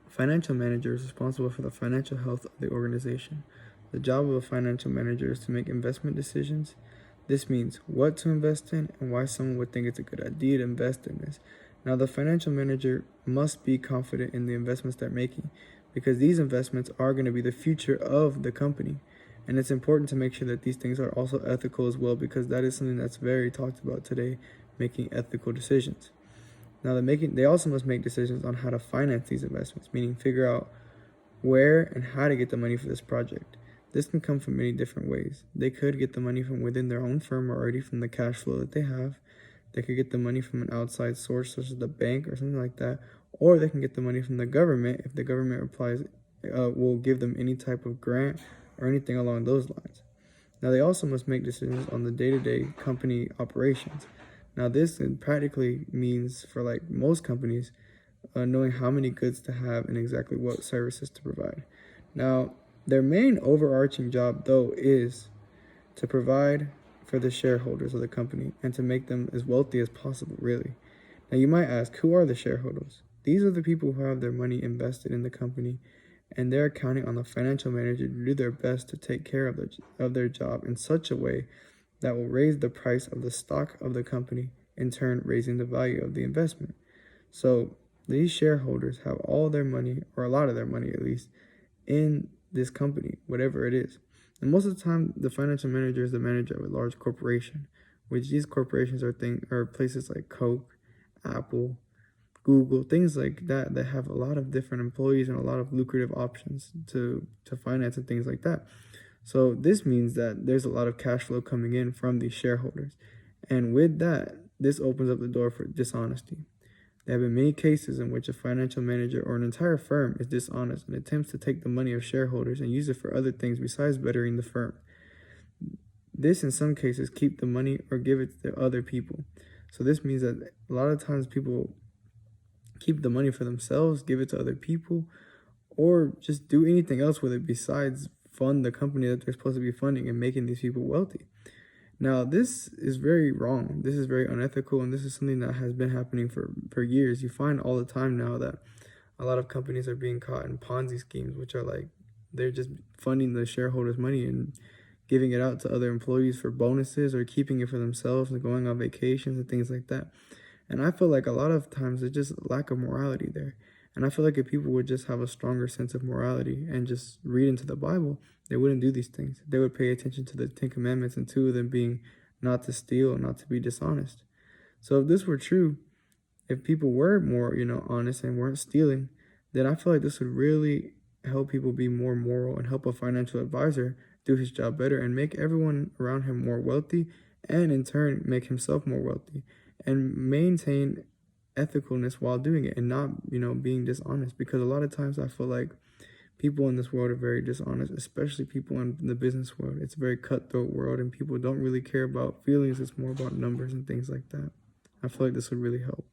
A financial manager is responsible for the financial health of the organization. The job of a financial manager is to make investment decisions. This means what to invest in and why someone would think it's a good idea to invest in this. Now, the financial manager must be confident in the investments they're making because these investments are going to be the future of the company. And it's important to make sure that these things are also ethical as well because that is something that's very talked about today, making ethical decisions. Now, they also must make decisions on how to finance these investments, meaning figure out where and how to get the money for this project. This can come from many different ways. They could get the money from within their own firm already from the cash flow that they have. They could get the money from an outside source such as the bank or something like that. Or they can get the money from the government if the government will give them any type of grant or anything along those lines. Now, they also must make decisions on the day-to-day company operations. Now, this practically means for like most companies, knowing how many goods to have and exactly what services to provide. Now, their main overarching job, though, is to provide for the shareholders of the company and to make them as wealthy as possible, really. Now, you might ask, who are the shareholders? These are the people who have their money invested in the company, and they're counting on the financial manager to do their best to take care of their job in such a way that will raise the price of the stock of the company, in turn raising the value of the investment. So these shareholders have all their money, or a lot of their money at least, in this company, whatever it is. And most of the time, the financial manager is the manager of a large corporation, which these corporations are places like Coke, Apple, Google, things like that have a lot of different employees and a lot of lucrative options to finance and things like that. So this means that there's a lot of cash flow coming in from these shareholders. And with that, this opens up the door for dishonesty. There have been many cases in which a financial manager or an entire firm is dishonest and attempts to take the money of shareholders and use it for other things besides bettering the firm. This, in some cases, keep the money or give it to other people. So this means that a lot of times people keep the money for themselves, give it to other people, or just do anything else with it besides fund the company that they're supposed to be funding and making these people wealthy. Now, this is very wrong. This is very unethical, and this is something that has been happening for years. You find all the time now that a lot of companies are being caught in Ponzi schemes, which are like they're just funding the shareholders' money and giving it out to other employees for bonuses or keeping it for themselves and going on vacations and things like that. And I feel like a lot of times there's just a lack of morality there. And I feel like if people would just have a stronger sense of morality and just read into the Bible, they wouldn't do these things. They would pay attention to the Ten Commandments, and two of them being not to steal and not to be dishonest. So if this were true, if people were more, honest and weren't stealing, then I feel like this would really help people be more moral and help a financial advisor do his job better and make everyone around him more wealthy and in turn make himself more wealthy and maintain ethicalness while doing it and not, being dishonest. Because a lot of times I feel like people in this world are very dishonest, especially people in the business world. It's a very cutthroat world and people don't really care about feelings. It's more about numbers and things like that. I feel like this would really help.